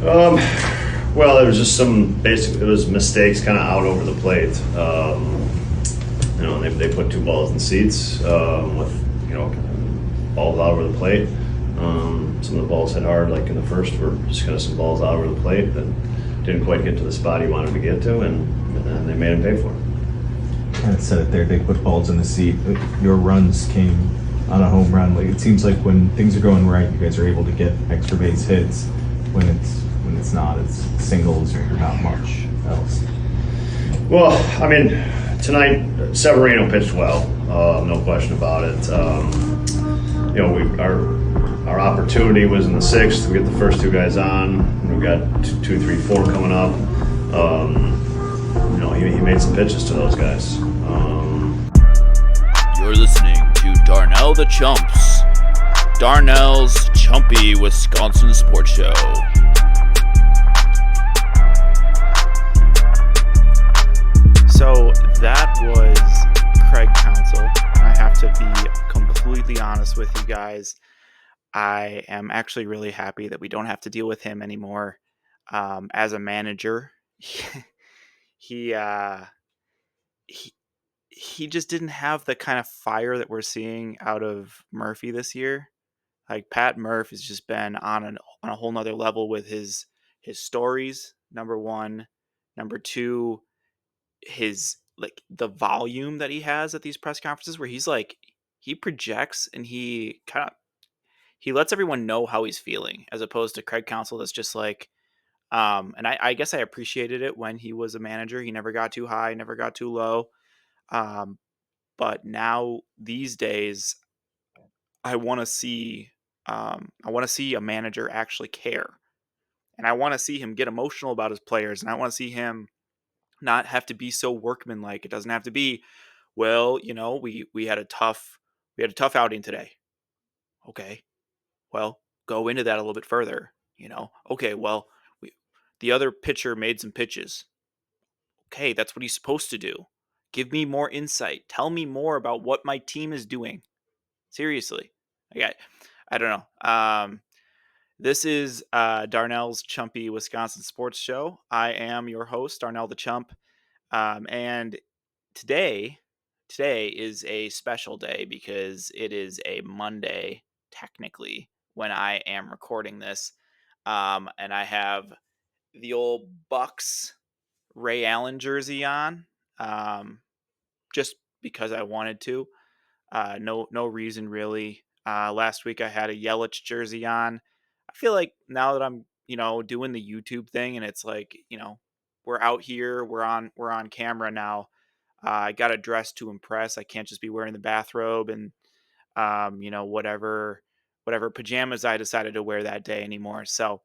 Um, well, it was just it was mistakes kind of out over the plate. They put two balls in seats with, balls out over the plate. Some of the balls hit hard, like in the first, were just kind of some balls out over the plate that didn't quite get to the spot he wanted to get to, and they made him pay for it. Kind of said it there. They put balls in the seat. Your runs came on a home run. Like, it seems like when things are going right, you guys are able to get extra base hits. When it's not, it's singles or not much else. Well, I mean, tonight Severino pitched well, no question about it. Our opportunity was in the sixth. We get the first two guys on. We've got 2, 3, 4 coming up. He made some pitches to those guys. You're listening to Darnell the Chumps, Darnell's Chumpy Wisconsin Sports Show. So that was Craig Counsell. I have to be completely honest with you guys. I am actually really happy that we don't have to deal with him anymore as a manager. he just didn't have the kind of fire that we're seeing out of Murphy this year. Like, Pat Murph has just been on a whole nother level with his stories. Number one, number two, his the volume that he has at these press conferences, where he projects and he lets everyone know how he's feeling, as opposed to Craig Counsell that's just like, and I guess I appreciated it when he was a manager. He never got too high, never got too low. But now these days, I want to see a manager actually care, and I want to see him get emotional about his players, and I want to see him not have to be so workmanlike. It doesn't have to be, well, we had a tough outing today. Okay, well, go into that a little bit further. Okay, well, the other pitcher made some pitches. Okay, that's what he's supposed to do. Give me more insight. Tell me more about what my team is doing. Seriously. I don't know. This is Darnell's Chumpy Wisconsin Sports Show. I am your host, Darnell the Chump. And today is a special day because it is a Monday, technically, when I am recording this. And I have the old Bucks Ray Allen jersey on, just because I wanted to. No reason really. Last week I had a Yelich jersey on. I feel like now that I'm, doing the YouTube thing, and it's like, we're out here, we're on camera now. I got to dress to impress. I can't just be wearing the bathrobe and, whatever pajamas I decided to wear that day anymore. So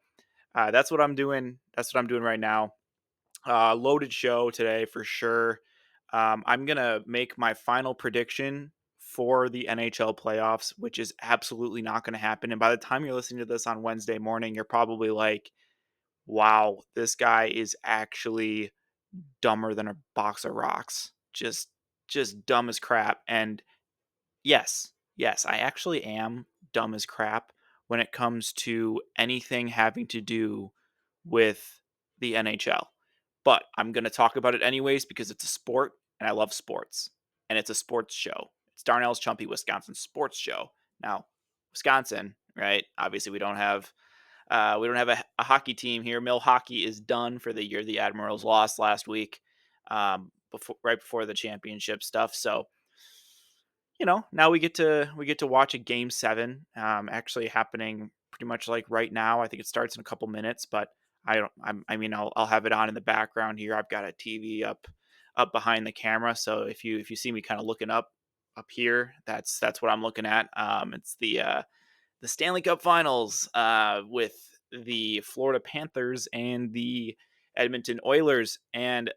that's what I'm doing. That's what I'm doing right now. Loaded show today for sure. I'm going to make my final prediction for the NHL playoffs, which is absolutely not going to happen. And by the time you're listening to this on Wednesday morning, you're probably like, wow, this guy is actually dumber than a box of rocks. Just dumb as crap. And yes, I actually am dumb as crap when it comes to anything having to do with the NHL. But I'm going to talk about it anyways because it's a sport and I love sports. And it's a sports show. It's Darnell's Chumpy Wisconsin Sports Show. Now, Wisconsin, right? Obviously, we don't have a hockey team here. Mill hockey is done for the year. The Admirals lost last week, right before the championship stuff. So, now we get to watch a game 7, actually happening pretty much like right now. I think it starts in a couple minutes, but I'll have it on in the background here. I've got a TV up behind the camera, so if you see me kind of looking up here, that's what I'm looking at. It's the Stanley Cup Finals with the Florida Panthers and the Edmonton Oilers, and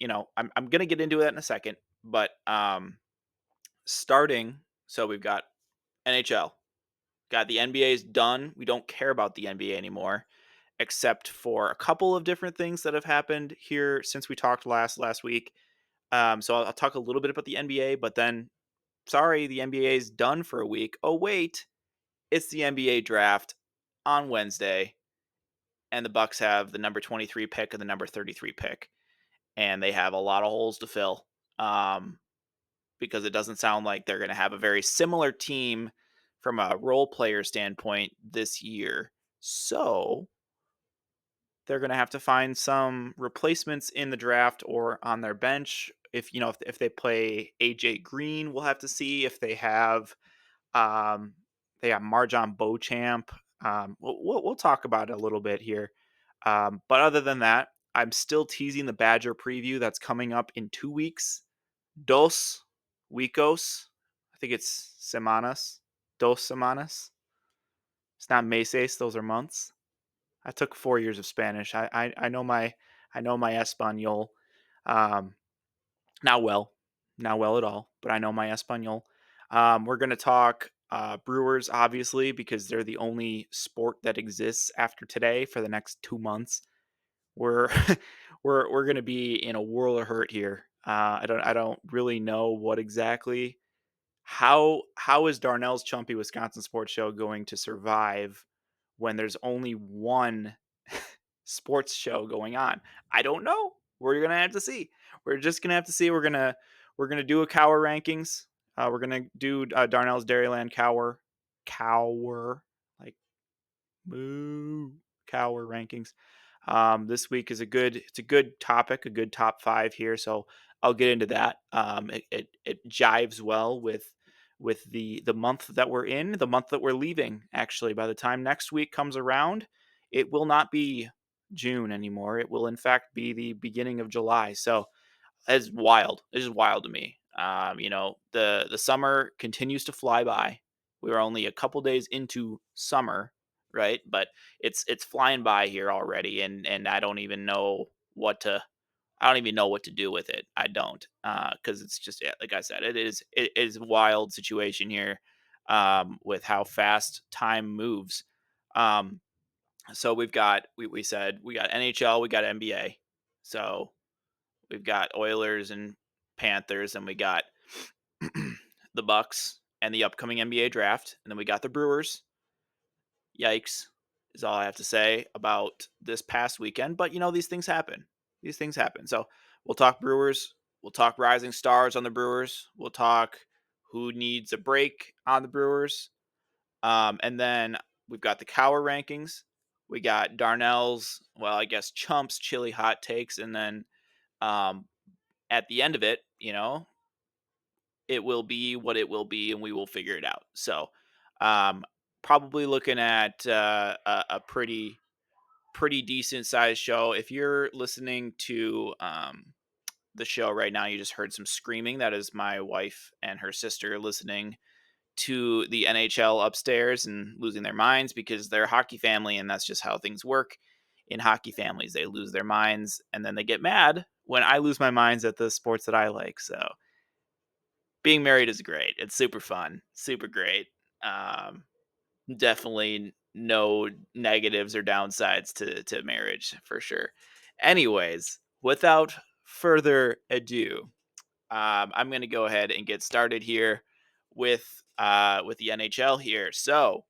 I'm gonna get into that in a second, but starting, so we've got NHL, got the NBA's done. We don't care about the NBA anymore, except for a couple of different things that have happened here since we talked last week. So I'll talk a little bit about the NBA, but then, sorry, the NBA is done for a week. Oh, wait, it's the NBA draft on Wednesday. and the Bucks have the number 23 pick and the number 33 pick, and they have a lot of holes to fill. Um, because it doesn't sound like they're going to have a very similar team from a role player standpoint this year. So they're going to have to find some replacements in the draft or on their bench. If they play AJ Green, we'll have to see if um, they have Marjon Beauchamp. We'll talk about it a little bit here. But other than that, I'm still teasing the Badger preview that's coming up in 2 weeks. Dos Weekos. I think it's semanas. Dos semanas. It's not meses, those are months. I took 4 years of Spanish. I know my Espanol. Um, not well. Not well at all, but I know my Espanol. We're gonna talk Brewers, obviously, because they're the only sport that exists after today for the next 2 months. We're we're gonna be in a world of hurt here. I don't really know what exactly how is Darnell's Chumpy Wisconsin Sports Show going to survive when there's only one sports show going on? I don't know. We're gonna have to see. We're just gonna have to see. We're gonna do a Cower rankings. We're gonna do Darnell's Dairyland Cower like moo Cower rankings. This week is it's a good topic, a good top five here. So I'll get into that. It jives well with the month that we're in, the month that we're leaving. Actually, by the time next week comes around, it will not be June anymore. It will in fact be the beginning of July. So it's wild. It's just wild to me. The summer continues to fly by. We are only a couple days into summer, right? But it's flying by here already, and I don't even know what to do with it. I don't, because it's just, yeah, like I said, it is a wild situation here, with how fast time moves. Um, so we said we got NHL, we got NBA. So we've got Oilers and Panthers, and we got the Bucks and the upcoming NBA draft, and then we got the Brewers. Yikes, is all I have to say about this past weekend. But these things happen. These things happen. So we'll talk Brewers. We'll talk rising stars on the Brewers. We'll talk who needs a break on the Brewers. And then we've got the Cower rankings. We got Darnell's, well, I guess Chump's chili hot takes, and then um, at the end of it, it will be what it will be, and we will figure it out. So, um, probably looking at a pretty decent sized show. If you're listening to the show right now, you just heard some screaming. That is my wife and her sister listening to the NHL upstairs and losing their minds because they're a hockey family, and that's just how things work. In hockey families, they lose their minds and then they get mad when I lose my minds at the sports that I like. So being married is great. It's super fun, super great. Um, Definitely no negatives or downsides to marriage for sure. Anyways, without further ado, I'm going to go ahead and get started here with the NHL here. So,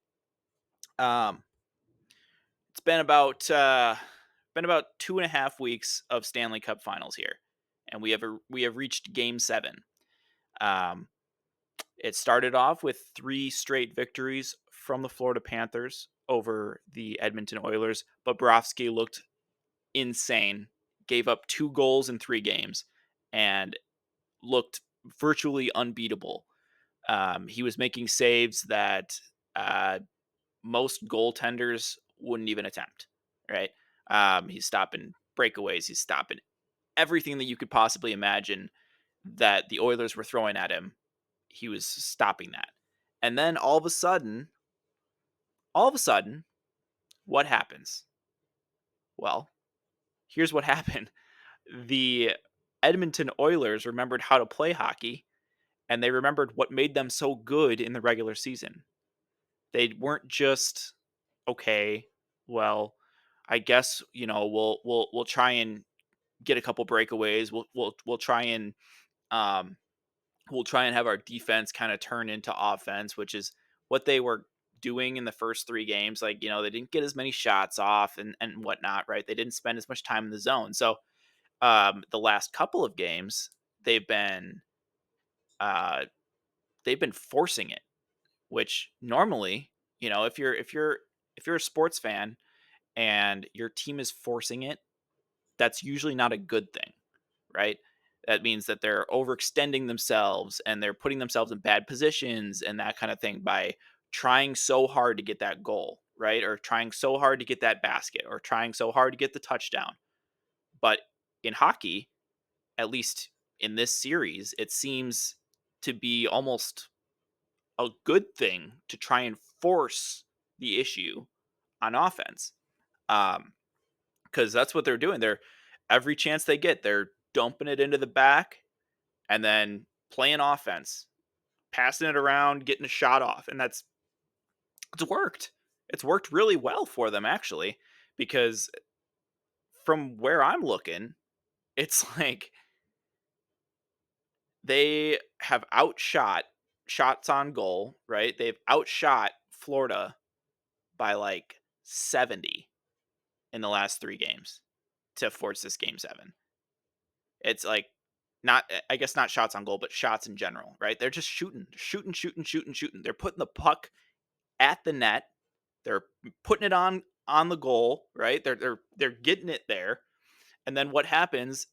um, it's been about 2.5 weeks of Stanley Cup Finals here, and we have reached Game 7. Um, It started off with 3 straight victories from the Florida Panthers over the Edmonton Oilers. Bobrovsky looked insane, gave up 2 goals in 3 games, and looked virtually unbeatable. He was making saves that most goaltenders wouldn't even attempt, right? He's stopping breakaways, he's stopping everything that you could possibly imagine that the Oilers were throwing at him. He was stopping that. And then all of a sudden, what happens? Well, here's what happened. The Edmonton Oilers remembered how to play hockey, and they remembered what made them so good in the regular season. They weren't just okay, well, I guess, we'll try and get a couple breakaways. We'll try and um we'll try and have our defense kind of turn into offense, which is what they were doing in the first 3 games. Like, they didn't get as many shots off and whatnot, right? They didn't spend as much time in the zone. So the last couple of games, they've been uh, they've been forcing it, which normally, if you're a sports fan and your team is forcing it, that's usually not a good thing, right? That means that they're overextending themselves and they're putting themselves in bad positions and that kind of thing by trying so hard to get that goal, right? Or trying so hard to get that basket or trying so hard to get the touchdown. But in hockey, at least in this series, it seems to be almost a good thing to try and force the issue on offense. Um, because that's what they're doing. They're every chance they get, they're dumping it into the back and then playing offense, passing it around, getting a shot off, and it's worked. It's worked really well for them actually, because from where I'm looking, it's like they have outshot shots on goal, right? They've outshot Florida by like 70 in the last 3 games to force this game 7. It's like not I guess not shots on goal, but shots in general, right? They're just shooting. They're putting the puck at the net. They're putting it on the goal, right? They're getting it there. And then what happens?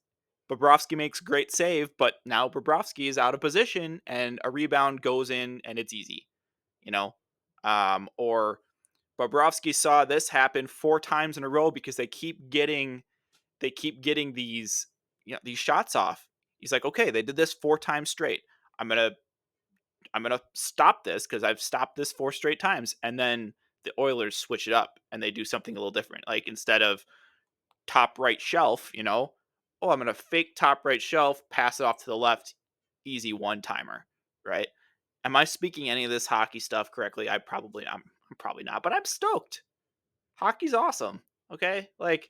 Bobrovsky makes a great save, but now Bobrovsky is out of position and a rebound goes in and it's easy, you know? Or Bobrovsky saw this happen 4 times in a row because they keep getting these shots off. He's like, okay, they did this 4 times straight. I'm gonna stop this because I've stopped this 4 straight times. And then the Oilers switch it up and they do something a little different. Like instead of top right shelf, oh, I'm gonna fake top right shelf, pass it off to the left, easy one-timer, right? Am I speaking any of this hockey stuff correctly? I'm probably not, but I'm stoked. Hockey's awesome. Okay? Like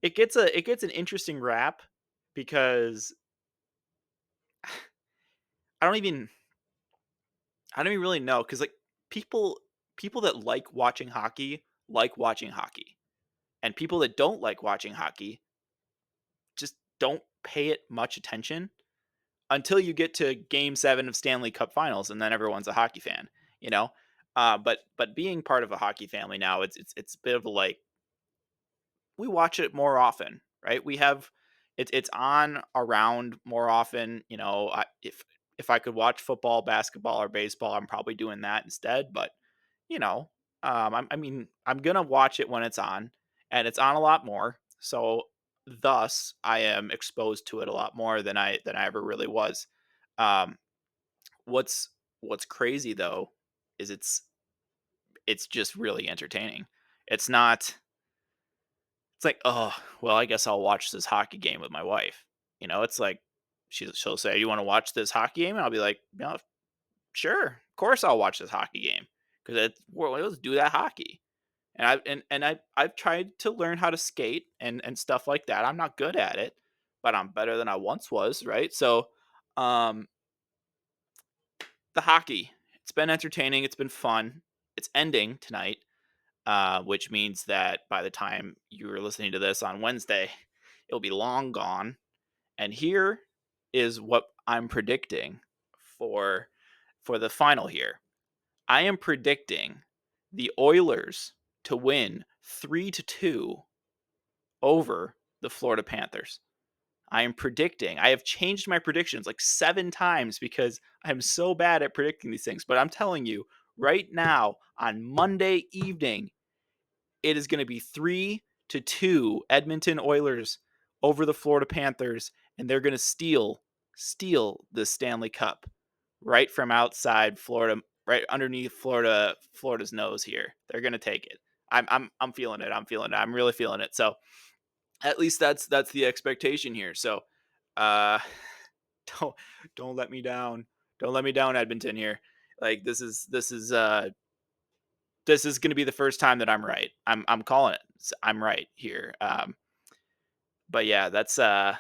it gets an interesting rap because I don't even I don't even really know cuz like people people that like watching hockey. And people that don't like watching hockey just don't pay it much attention until you get to game 7 of Stanley Cup Finals and then everyone's a hockey fan, you know? But being part of a hockey family now, it's a bit of a like we watch it more often, right? It's on around more often. If I could watch football, basketball, or baseball, I'm probably doing that instead. But you know, I mean, I'm gonna watch it when it's on, and it's on a lot more. So thus, I am exposed to it a lot more than I ever really was. Um, what's what's crazy though is it's just really entertaining. It's not It's like, "Oh, well, I guess I'll watch this hockey game with my wife." It's like she'll say, "You wanna watch this hockey game?" And I'll be like, "Yeah, sure. Of course I'll watch this hockey game because well, let's do that hockey." And I've tried to learn how to skate and stuff like that. I'm not good at it, but I'm better than I once was, right? So, um, the hockey, it's been entertaining, it's been fun. It's ending tonight, which means that by the time you're listening to this on Wednesday, it'll be long gone. And here is what I'm predicting for the final here. I am predicting the Oilers to win 3-2 over the Florida Panthers. I have changed my predictions like 7 times because I'm so bad at predicting these things, but I'm telling you right now on Monday evening it is going to be 3-2 Edmonton Oilers over the Florida Panthers, and they're going to steal the Stanley Cup right from outside Florida, right underneath Florida's nose here. They're going to take it. I'm feeling it. I'm feeling it. I'm really feeling it. So at least that's the expectation here. So uh don't don't let me down. Don't let me down, Edmonton here. Like this is going to be the first time that I'm right. I'm calling it. I'm right here. But yeah, that's that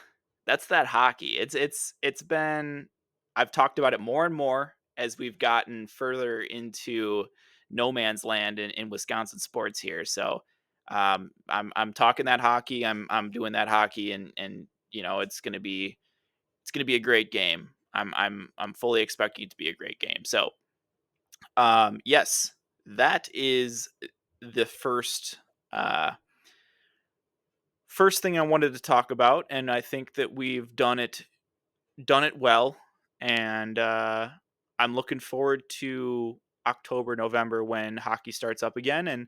hockey. It's been I've talked about it more and more as we've gotten further into no man's land in Wisconsin sports here. So I'm talking that hockey. I'm doing that hockey, and it's gonna be a great game. I'm fully expecting it to be a great game. So yes, that is the first thing I wanted to talk about, and I think that we've done it well, and I'm looking forward to October, November when hockey starts up again, and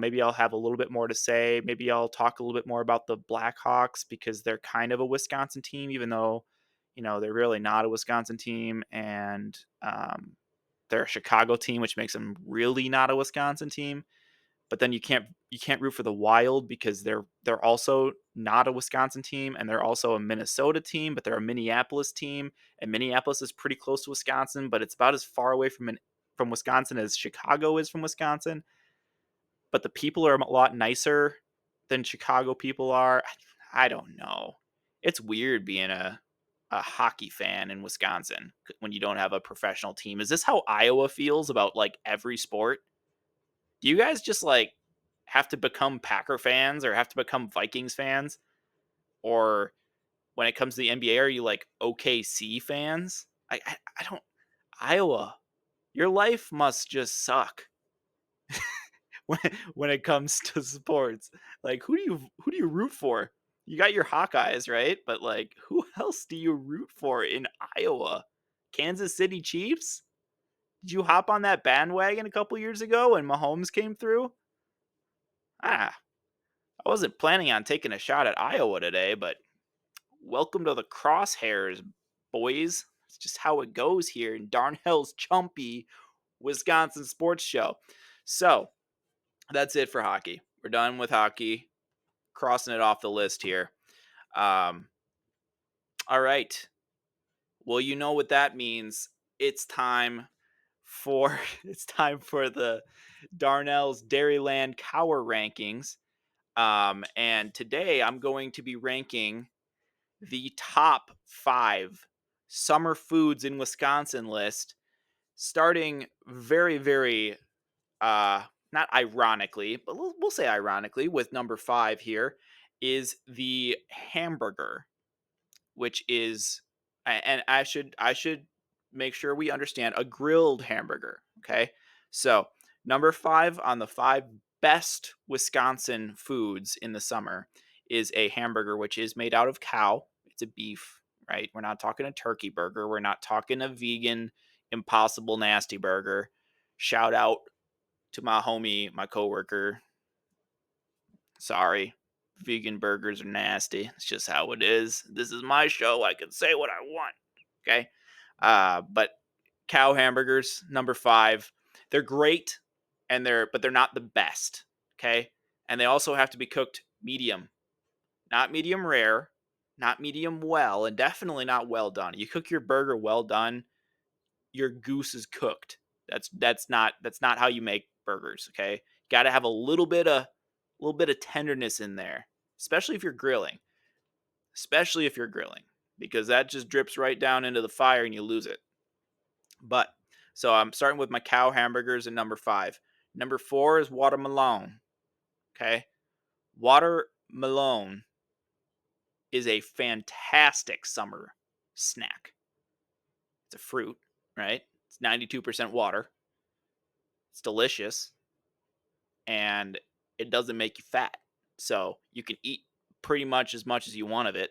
maybe I'll have a little bit more to say. Maybe I'll talk a little bit more about the Blackhawks because they're kind of a Wisconsin team, even though they're really not a Wisconsin team, and they're a Chicago team, which makes them really not a Wisconsin team. But then you can't root for the Wild because they're also not a Wisconsin team, and they're also a Minnesota team, but they're a Minneapolis team, and Minneapolis is pretty close to Wisconsin, but it's about as far away from Wisconsin as Chicago is from Wisconsin. But the people are a lot nicer than Chicago people are. I don't know. It's weird being a hockey fan in Wisconsin when you don't have a professional team. Is this how Iowa feels about like every sport? Do you guys just like have to become Packer fans or have to become Vikings fans? Or when it comes to the NBA, are you like OKC fans? I don't. Iowa, your life must just suck when when it comes to sports. Like who do you root for? You got your Hawkeyes, right? But like who else do you root for in Iowa? Kansas City Chiefs? Did you hop on that bandwagon a couple years ago when Mahomes came through? Ah, I wasn't planning on taking a shot at Iowa today, but welcome to the crosshairs, boys. It's just how it goes here in Darnell's chumpy Wisconsin sports show. So that's it for hockey. We're done with hockey. Crossing it off the list here. Um, all right. Well, you know what that means. It's time for it's time for the Darnell's Dairyland Cower rankings. And today I'm going to be ranking the top 5 summer foods in Wisconsin list, starting very, very, not ironically, but we'll say ironically, with number 5 here is the hamburger, which is, and I should make sure we understand a grilled hamburger. Okay, so number 5 on the 5 best Wisconsin foods in the summer is a hamburger, which is made out of cow. It's a beef, right? We're not talking a turkey burger. We're not talking a vegan, impossible, nasty burger. Shout out to my homie, my coworker. Sorry, vegan burgers are nasty. It's just how it is. This is my show. I can say what I want. Okay. But cow hamburgers, number 5. They're great, but they're not the best. Okay. And they also have to be cooked medium, not medium rare, not medium well, and definitely not well done. You cook your burger well done, your goose is cooked. That's not how you make burgers. Okay. Got to have a little bit of tenderness in there, especially if you're grilling. Especially if you're grilling, because that just drips right down into the fire and you lose it. But so I'm starting with my cow hamburgers at number 5. Number 4 is watermelon. Okay. Watermelon is a fantastic summer snack. It's a fruit, right? It's 92% water. It's delicious and it doesn't make you fat. So you can eat pretty much as you want of it,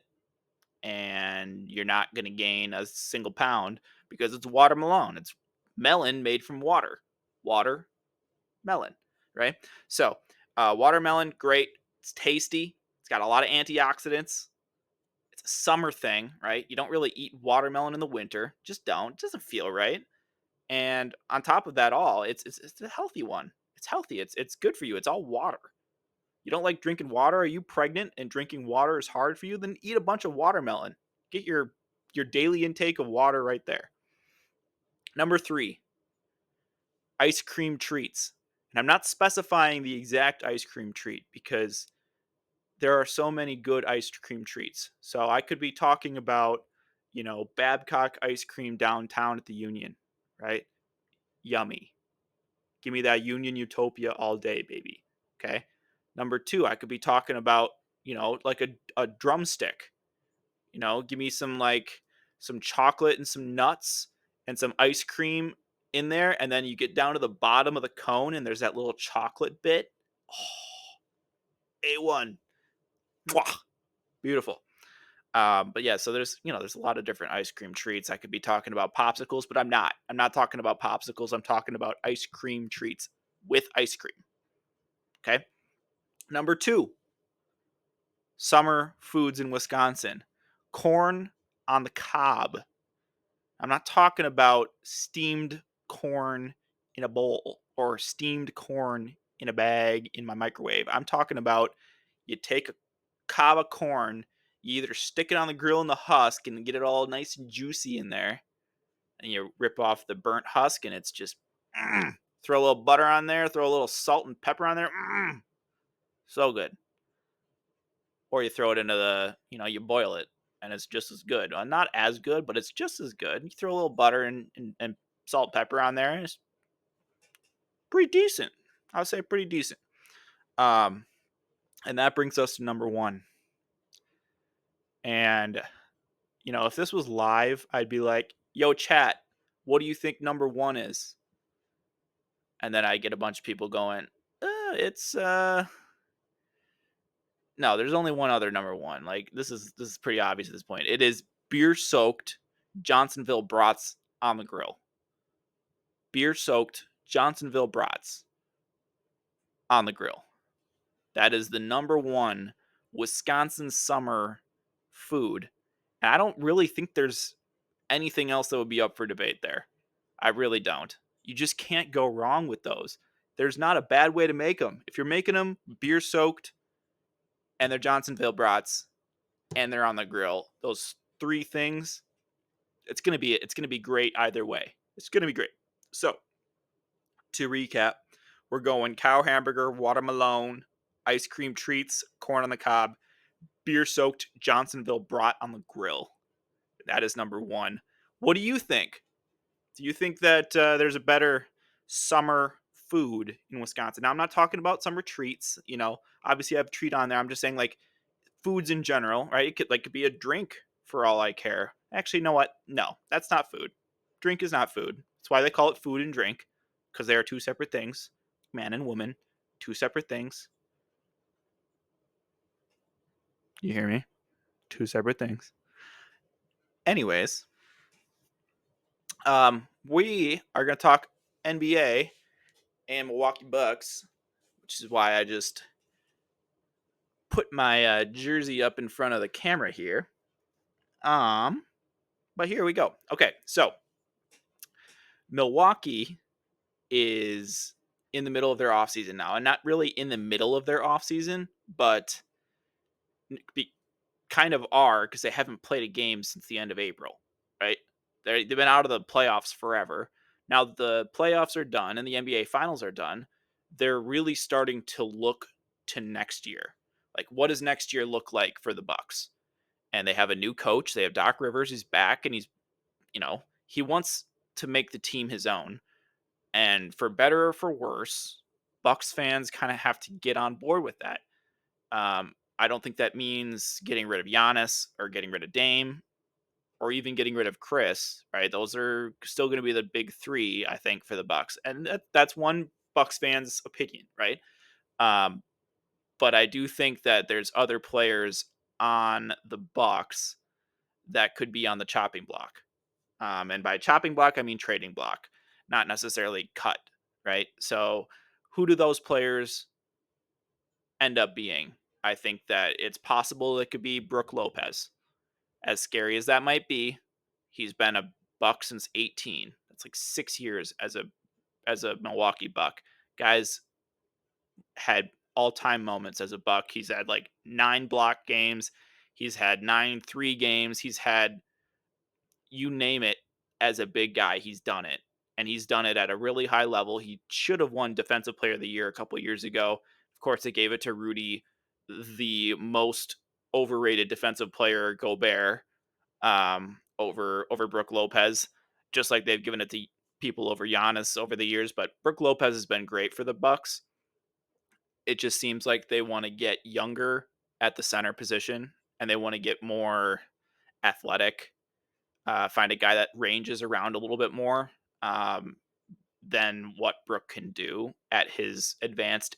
and you're not going to gain a single pound because it's watermelon. It's melon made from water. Water, melon, right? So, watermelon, great. It's tasty. It's got a lot of antioxidants. It's a summer thing, right? You don't really eat watermelon in the winter. Just don't. It doesn't feel right. And on top of that all, it's a healthy one. It's healthy. It's good for you. It's all water. You don't like drinking water? Are you pregnant and drinking water is hard for you? Then eat a bunch of watermelon. Get your daily intake of water right there. Number 3, ice cream treats. And I'm not specifying the exact ice cream treat because there are so many good ice cream treats. So I could be talking about, Babcock ice cream downtown at the Union, right? Yummy. Give me that Union Utopia all day, baby. Okay. Number two, I could be talking about, like a drumstick. Give me some chocolate and some nuts and some ice cream in there. And then you get down to the bottom of the cone and there's that little chocolate bit. Oh, A1. Mwah. Beautiful. But yeah, so there's a lot of different ice cream treats. I could be talking about popsicles, but I'm not. I'm not talking about popsicles. I'm talking about ice cream treats with ice cream. Okay. Number two, summer foods in Wisconsin. Corn on the cob. I'm not talking about steamed corn in a bowl or steamed corn in a bag in my microwave. I'm talking about you take a cob of corn, you either stick it on the grill in the husk and get it all nice and juicy in there, and you rip off the burnt husk, and it's just throw a little butter on there, throw a little salt and pepper on there. So good. Or you throw it into you boil it, and it's just as good. Not as good, but it's just as good. You throw a little butter and salt, pepper on there, and it's pretty decent. I would say pretty decent. Um, and that brings us to number one. And if this was live, I'd be like, "Yo, chat, what do you think number one is?" And then I get a bunch of people going, "It's no, there's only one other number one. Like this is pretty obvious at this point. It is beer soaked Johnsonville brats on the grill. Beer soaked Johnsonville brats on the grill. That is the number one Wisconsin summer food. And I don't really think there's anything else that would be up for debate there. I really don't. You just can't go wrong with those. There's not a bad way to make them. If you're making them beer soaked and they're Johnsonville brats and they're on the grill, those three things, it's gonna be great either way. It's gonna be great. So to recap, we're going cow hamburger, watermelon, ice cream treats, corn on the cob, beer soaked Johnsonville brat on the grill. That is number one. What do you think? Do you think that there's a better summer food in Wisconsin? Now, I'm not talking about summer treats. Obviously I have a treat on there. I'm just saying like foods in general, right? It could be a drink for all I care. Actually, you know what? No, that's not food. Drink is not food. That's why they call it food and drink, because they are two separate things. Man and woman, two separate things. You hear me? Two separate things. Anyways, we are going to talk NBA and Milwaukee Bucks, which is why I just put my jersey up in front of the camera here. But here we go. Okay, so Milwaukee is in the middle of their offseason now, and not really in the middle of their offseason, but kind of are, because they haven't played a game since the end of April, right? They've been out of the playoffs forever. Now the playoffs are done and the NBA finals are done. They're really starting to look to next year. Like, what does next year look like for the Bucks? And they have a new coach. They have Doc Rivers. He's back, and he wants to make the team his own. And for better or for worse, Bucks fans kind of have to get on board with that. I don't think that means getting rid of Giannis or getting rid of Dame or even getting rid of Chris, right? Those are still going to be the big three, I think, for the Bucks. And that's one Bucks fan's opinion, right? But I do think that there's other players on the Bucks that could be on the chopping block. And by chopping block, I mean trading block, not necessarily cut, right? So who do those players end up being? I think that it's possible it could be Brook Lopez. As scary as that might be, he's been a Buck since 18. That's like 6 years as a Milwaukee Buck. Guys had all-time moments as a Buck. He's had like 9 block games. He's had 9-3 games. He's had, you name it, as a big guy, he's done it. And he's done it at a really high level. He should have won Defensive Player of the Year a couple years ago. Of course, they gave it to Rudy, the most overrated defensive player, Gobert, over Brook Lopez, just like they've given it to people over Giannis over the years, but Brook Lopez has been great for the Bucks. It just seems like they want to get younger at the center position and they want to get more athletic. Find a guy that ranges around a little bit more um, than what Brook can do at his advanced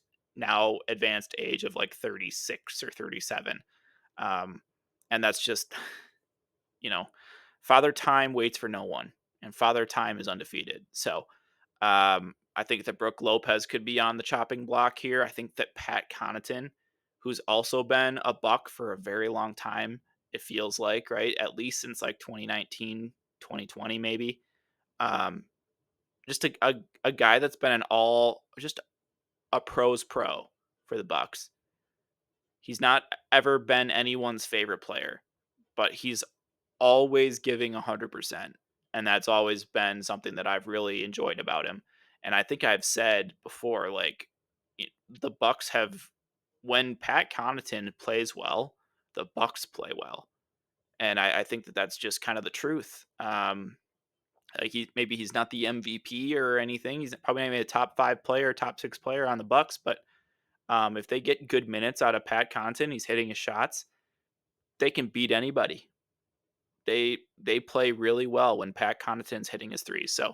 age of like 36 or 37. Um, and that's just, you know, Father Time waits for no one, and Father Time is undefeated. So I think that Brooke Lopez could be on the chopping block here. I think that Pat Connaughton, who's also been a Buck for a very long time, it feels like, right? At least since like 2019, 2020, maybe. Um, just a guy that's been just a pro's pro for the Bucks. He's not ever been anyone's favorite player, but he's always giving 100%. And that's always been something that I've really enjoyed about him. And I think I've said before, like, the Bucks have, when Pat Connaughton plays well, the Bucks play well. And I think that that's just kind of the truth. Like maybe he's not the MVP or anything. He's probably maybe a top 5 player, top 6 player on the Bucks. But if they get good minutes out of Pat Connaughton, he's hitting his shots. They can beat anybody. They play really well when Pat Connaughton's hitting his threes. So,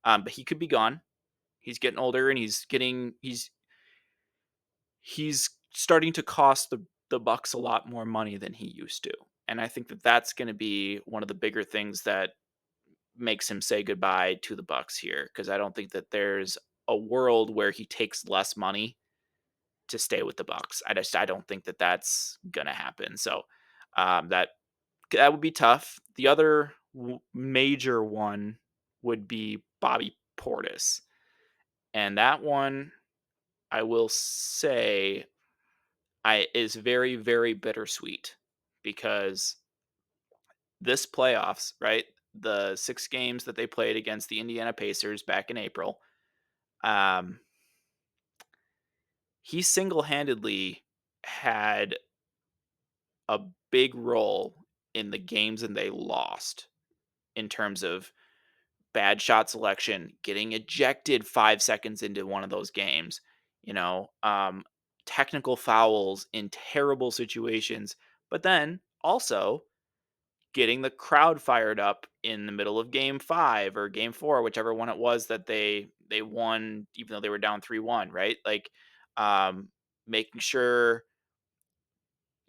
but he could be gone. He's getting older and he's starting to cost the Bucks a lot more money than he used to. And I think that that's going to be one of the bigger things that makes him say goodbye to the Bucks here, because I don't think that there's a world where he takes less money to stay with the Bucks. I don't think that that's gonna happen. So that would be tough. The other major one would be Bobby Portis, and that one I will say I is very very bittersweet because this playoffs, right? The 6 games that they played against the Indiana Pacers back in April, um, he single handedly had a big role in the games and they lost in terms of bad shot selection, getting ejected 5 seconds into one of those games, you know, technical fouls in terrible situations, but then also getting the crowd fired up in the middle of game 5 or game 4, whichever one it was that they won, even though they were down 3-1, right? Like um, making sure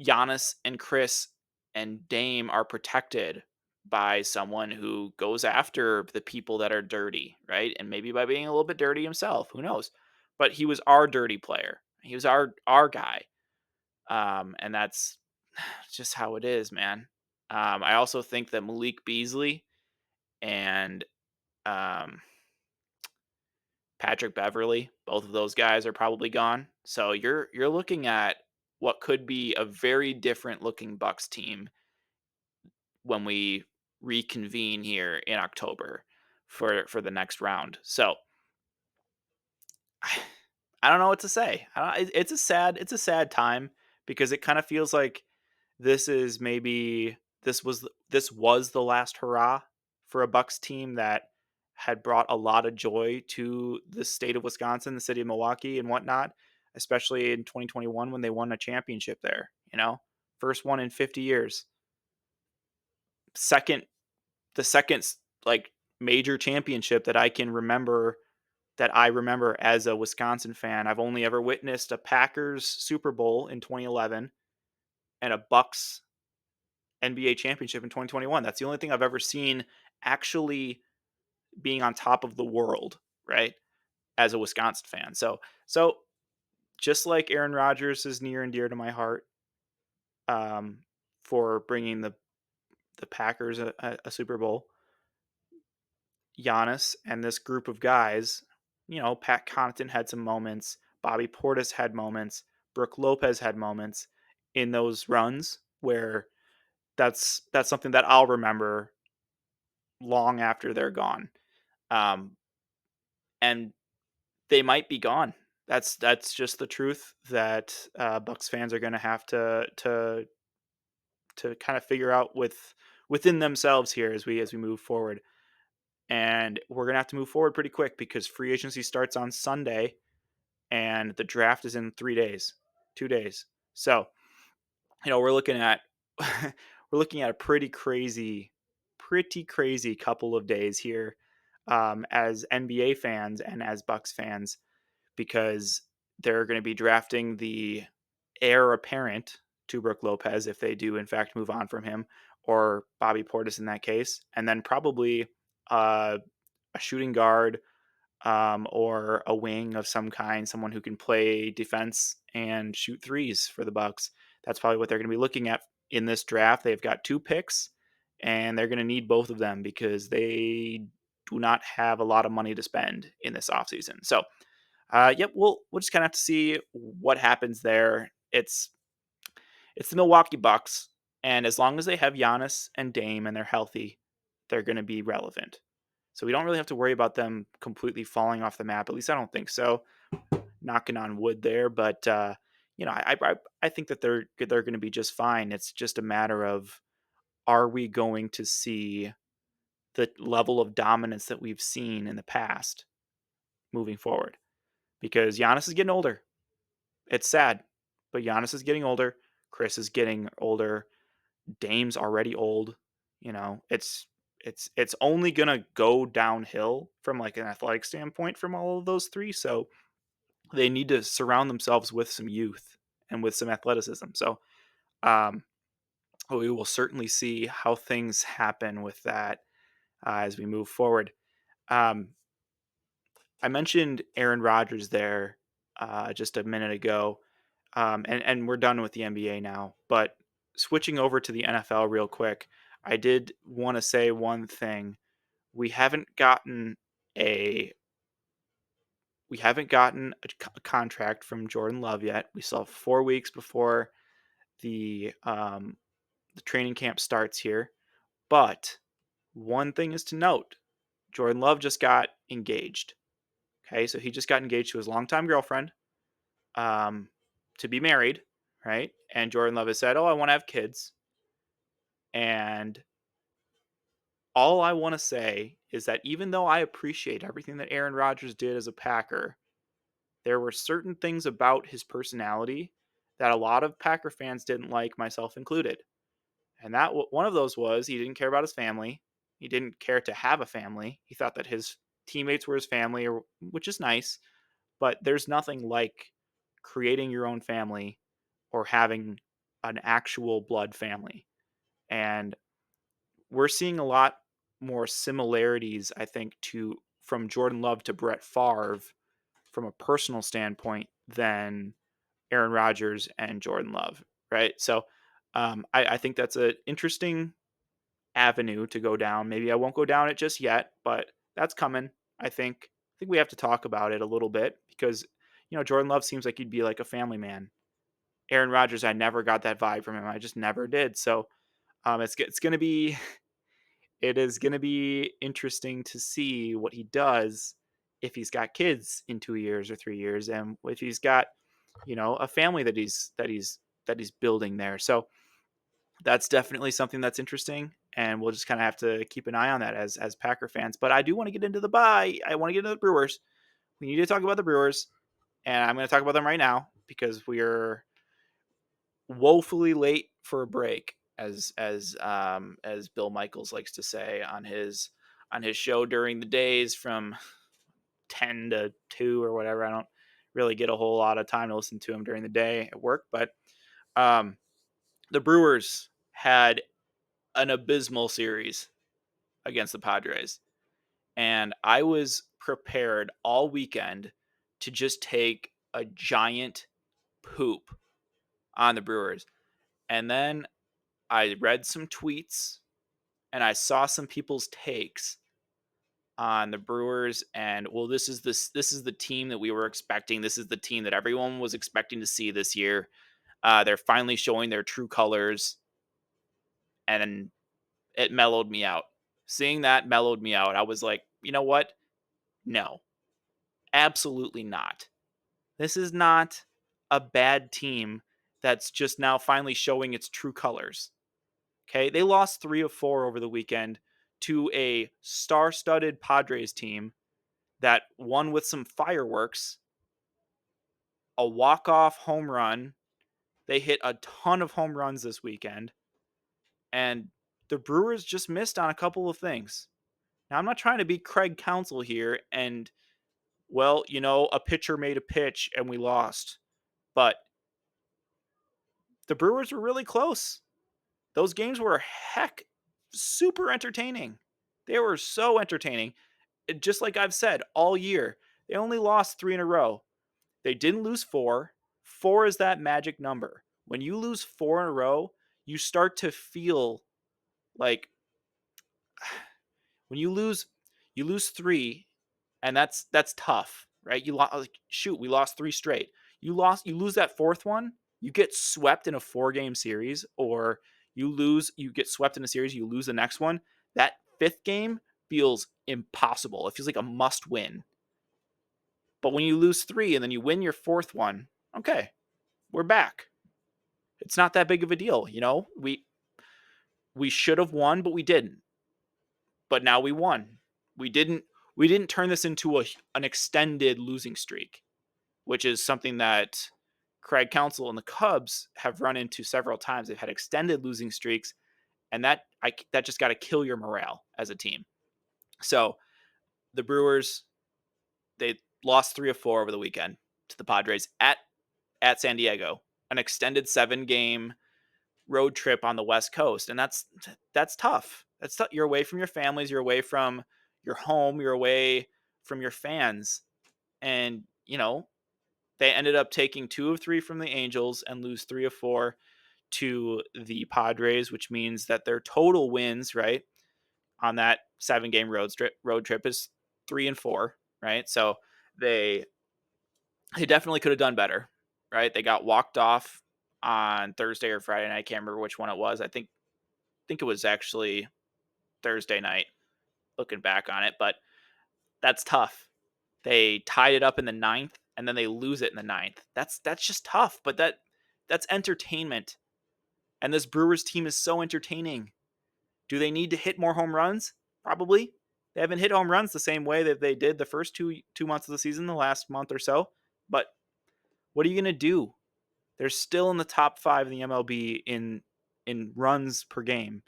Giannis and Chris and Dame are protected by someone who goes after the people that are dirty, right? And maybe by being a little bit dirty himself, who knows? But he was our dirty player. He was our guy. And that's just how it is, man. I also think that Malik Beasley and um, Patrick Beverly, both of those guys are probably gone. So you're looking at what could be a very different looking Bucks team when we reconvene here in October for the next round. So I don't know what to say. It's a sad time because it kind of feels like this is maybe this was the last hurrah for a Bucks team that had brought a lot of joy to the state of Wisconsin, the city of Milwaukee, and whatnot, especially in 2021 when they won a championship there. First one in 50 years, second the second like major championship that I remember as a Wisconsin fan. I've only ever witnessed a Packers Super Bowl in 2011 and a Bucks NBA championship in 2021. That's the only thing I've ever seen actually being on top of the world, right? As a Wisconsin fan. So just like Aaron Rodgers is near and dear to my heart, um, for bringing the Packers a Super Bowl, Giannis and this group of guys, Pat Connaughton had some moments, Bobby Portis had moments, Brooke Lopez had moments in those runs where that's something that I'll remember long after they're gone. Um, and they might be gone. That's just the truth that Bucks fans are going to have to kind of figure out within themselves here as we move forward. And we're going to have to move forward pretty quick because free agency starts on Sunday and the draft is in 3 days, 2 days. So, we're looking at we're looking at a pretty crazy couple of days here as NBA fans and as Bucks fans because they're going to be drafting the heir apparent to Brook Lopez if they do in fact move on from him, or Bobby Portis in that case, and then probably a shooting guard or a wing of some kind, someone who can play defense and shoot threes for the Bucks. That's probably what they're going to be looking at in this draft. They've got 2 picks, and they're going to need both of them because they do not have a lot of money to spend in this offseason. So, yep, we'll just kind of have to see what happens there. It's the Milwaukee Bucks, and as long as they have Giannis and Dame and they're healthy, they're going to be relevant. So we don't really have to worry about them completely falling off the map. At least I don't think so. Knocking on wood there, but I think that they're going to be just fine. It's just a matter of, are we going to see the level of dominance that we've seen in the past moving forward? Because Giannis is getting older. It's sad, but Giannis is getting older. Chris is getting older. Dame's already old. It's only gonna go downhill from like an athletic standpoint from all of those three. So they need to surround themselves with some youth and with some athleticism. So um, we will certainly see how things happen with that as we move forward. Um, I mentioned Aaron Rodgers there just a minute ago, and we're done with the NBA now. But switching over to the NFL real quick, I did want to say one thing. We haven't gotten a contract from Jordan Love yet. We still have 4 weeks before the training camp starts here. But one thing is to note: Jordan Love just got engaged. Okay, so he just got engaged to his longtime girlfriend um, to be married, right? And Jordan Love has said, "Oh, I want to have kids." And all I want to say is that even though I appreciate everything that Aaron Rodgers did as a Packer, there were certain things about his personality that a lot of Packer fans didn't like, myself included. And one of those was he didn't care about his family. He didn't care to have a family. He thought that his teammates were his family, which is nice, but there's nothing like creating your own family or having an actual blood family. And we're seeing a lot more similarities, I think, to from Jordan Love to Brett Favre from a personal standpoint than Aaron Rodgers and Jordan Love, right? So I think that's an interesting avenue to go down. Maybe I won't go down it just yet, but that's coming. I think we have to talk about it a little bit because Jordan Love seems like he'd be like a family man. Aaron Rodgers, I never got that vibe from him. I just never did. So it's gonna be it is gonna be interesting to see what he does if he's got kids in 2 years or 3 years, and if he's got a family that he's building there. So that's definitely something that's interesting, and we'll just kind of have to keep an eye on that as Packer fans. But I do want to get into I want to get into the Brewers. We need to talk about the Brewers, and I'm going to talk about them right now because we're woefully late for a break, as Bill Michaels likes to say on his show during the days from 10 to 2 or whatever. I don't really get a whole lot of time to listen to him during the day at work, but um, the Brewers had an abysmal series against the Padres. And I was prepared all weekend to just take a giant poop on the Brewers. And then I read some tweets and I saw some people's takes on the Brewers, and well, this is the team that we were expecting. This is the team that everyone was expecting to see this year. They're finally showing their true colors, and it mellowed me out. Seeing that mellowed me out. I was like, you know what? No, absolutely not. This is not a bad team that's just now finally showing its true colors. Okay, they lost 3 of 4 over the weekend to a star-studded Padres team that won with some fireworks, a walk-off home run. They hit a ton of home runs this weekend, and the Brewers just missed on a couple of things. Now, I'm not trying to be Craig Counsell here and, well, a pitcher made a pitch and we lost. But the Brewers were really close. Those games were super entertaining. They were so entertaining. Just like I've said all year, they only lost 3 in a row. They didn't lose 4. 4 is that magic number. When you lose 4 in a row, you start to feel like when you lose 3, and that's tough, right? We lost 3 straight. You lose that 4th one, you get swept in a 4-game series, or you get swept in a series, you lose the next one. That 5th game feels impossible. It feels like a must win. But when you lose 3 and then you win your 4th one, okay, we're back. It's not that big of a deal, We should have won, but we didn't. But now we won. We didn't turn this into an extended losing streak, which is something that Craig Counsell and the Cubs have run into several times. They've had extended losing streaks, and that just got to kill your morale as a team. So the Brewers, they lost 3 of 4 over the weekend to the Padres at San Diego, an extended 7-game road trip on the West Coast, and that's tough. That's tough. You're away from your families, you're away from your home, you're away from your fans, and they ended up taking 2 of 3 from the Angels and lose 3 of 4 to the Padres, which means that their total wins, right, on that 7-game road trip is 3 and 4, right? So they definitely could have done better, right? They got walked off on Thursday or Friday night. I can't remember which one it was. I think it was actually Thursday night, looking back on it, but that's tough. They tied it up in the 9th, and then they lose it in the 9th. That's just tough, but that's entertainment. And this Brewers team is so entertaining. Do they need to hit more home runs? Probably. They haven't hit home runs the same way that they did the first two months of the season, the last month or so. But what are you going to do? They're still in the top 5 in the MLB in runs per game.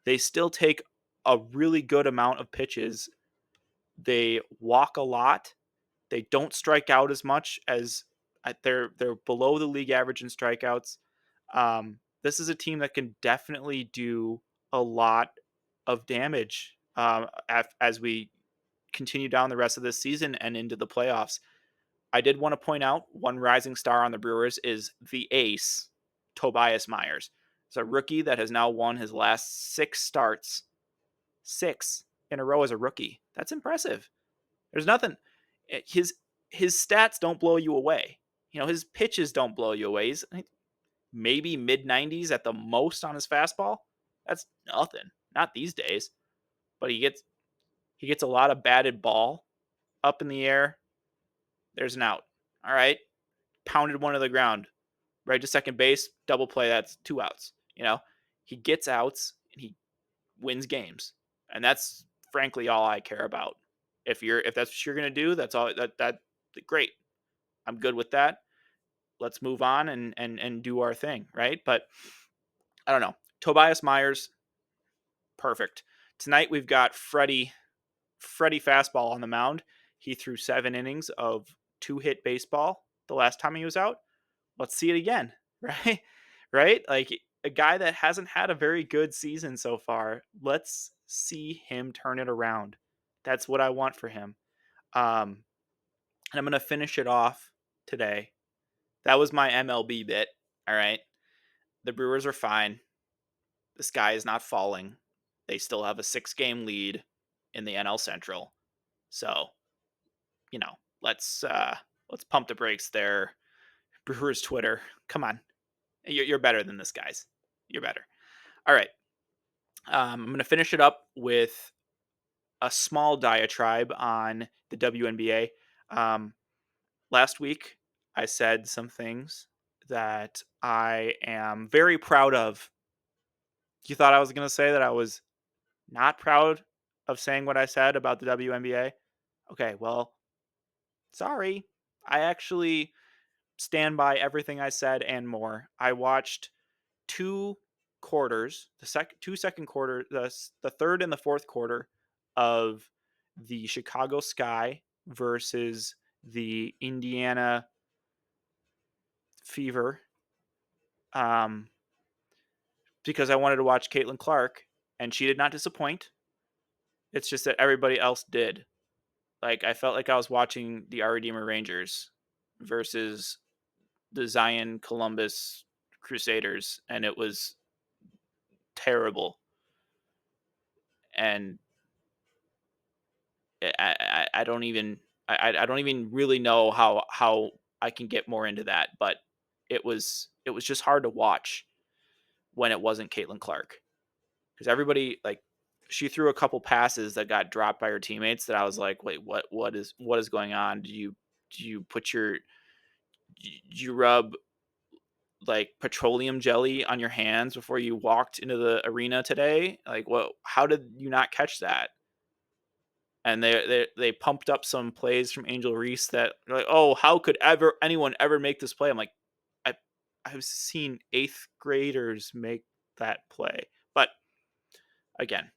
They still take a really good amount of pitches. They walk a lot. They don't strike out as much as they're below the league average in strikeouts. This is a team that can definitely do a lot of damage as we continue down the rest of this season and into the playoffs. I did want to point out one rising star on the Brewers is the ace, Tobias Myers. It's a rookie that has now won his last 6 starts. 6 in a row as a rookie. That's impressive. There's nothing. His stats don't blow you away. His pitches don't blow you away. He's maybe mid-90s at the most on his fastball. That's nothing. Not these days. But he gets a lot of batted ball up in the air. There's an out. All right. Pounded one to the ground. Right to second base, double play, that's 2 outs. He gets outs and he wins games. And that's frankly all I care about. If that's what you're going to do, that's all that great. I'm good with that. Let's move on and do our thing, right? But I don't know. Tobias Myers, perfect. Tonight we've got Freddie fastball on the mound. He threw 7 innings of 2-hit baseball the last time he was out. Let's see it again, right? Right? Like a guy that hasn't had a very good season so far. Let's see him turn it around. That's what I want for him. And I'm going to finish it off today. That was my MLB bit. All right. The Brewers are fine. The sky is not falling. They still have a 6-game lead in the NL Central. So, let's pump the brakes there. Brewers Twitter. Come on. You're better than this, guys. You're better. All right. I'm going to finish it up with a small diatribe on the WNBA. Last week, I said some things that I am very proud of. You thought I was going to say that I was not proud of saying what I said about the WNBA? Okay, well, sorry. I actually stand by everything I said and more. I watched two quarters, two second quarter, the third and the fourth quarter of the Chicago Sky versus the Indiana Fever, um, because I wanted to watch Caitlin Clark, and she did not disappoint. It's just that everybody else did. Like, I felt like I was watching the Redeemer Rangers versus the Zion Columbus Crusaders, and it was terrible. And I don't even I don't even really know how I can get more into that, but it was just hard to watch when it wasn't Caitlin Clark, because everybody, like, she threw a couple passes that got dropped by her teammates that I was like, wait, what is going on? Do you put your do you rub like petroleum jelly on your hands before you walked into the arena today? Like, what? How did you not catch that? And they pumped up some plays from Angel Reese that like, oh, how could anyone ever make this play? I'm like, I I've seen eighth graders make that play, but again,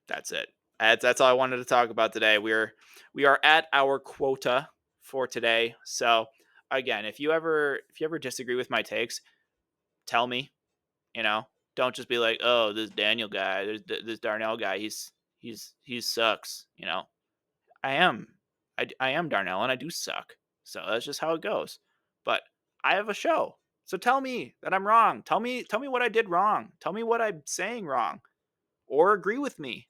that's it. That's all I wanted to talk about today. We are at our quota for today. So again, if you ever disagree with my takes, tell me. You know, don't just be like, oh, this Daniel guy, this Darnell guy, he sucks. You know, I am. I am Darnell and I do suck. So that's just how it goes. But I have a show. So tell me that I'm wrong. Tell me what I did wrong. Tell me what I'm saying wrong, or agree with me.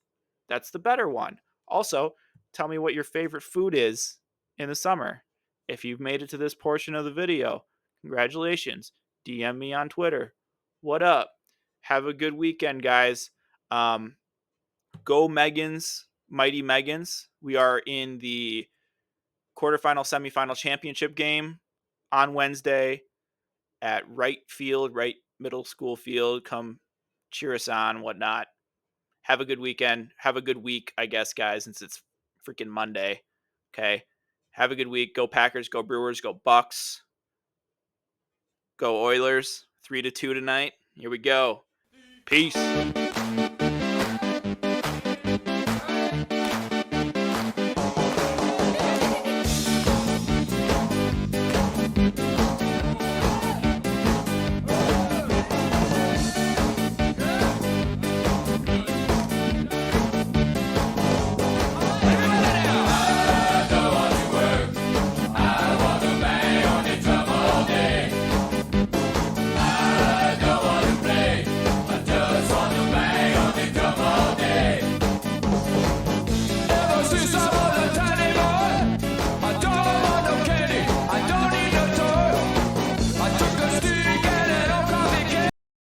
That's the better one. Also, tell me what your favorite food is in the summer. If you've made it to this portion of the video, congratulations. DM me on Twitter. What up? Have a good weekend, guys. Um, Go Megans, Mighty Megans. We are in the quarterfinal, semifinal championship game on Wednesday at Wright Field, Wright Middle School Field. Come cheer us on, whatnot. Have a good weekend. Have a good week, I guess, guys, since it's freaking Monday. Okay. Have a good week. Go Packers, go Brewers, go Bucks, go Oilers. 3-2 tonight. Here we go. Peace.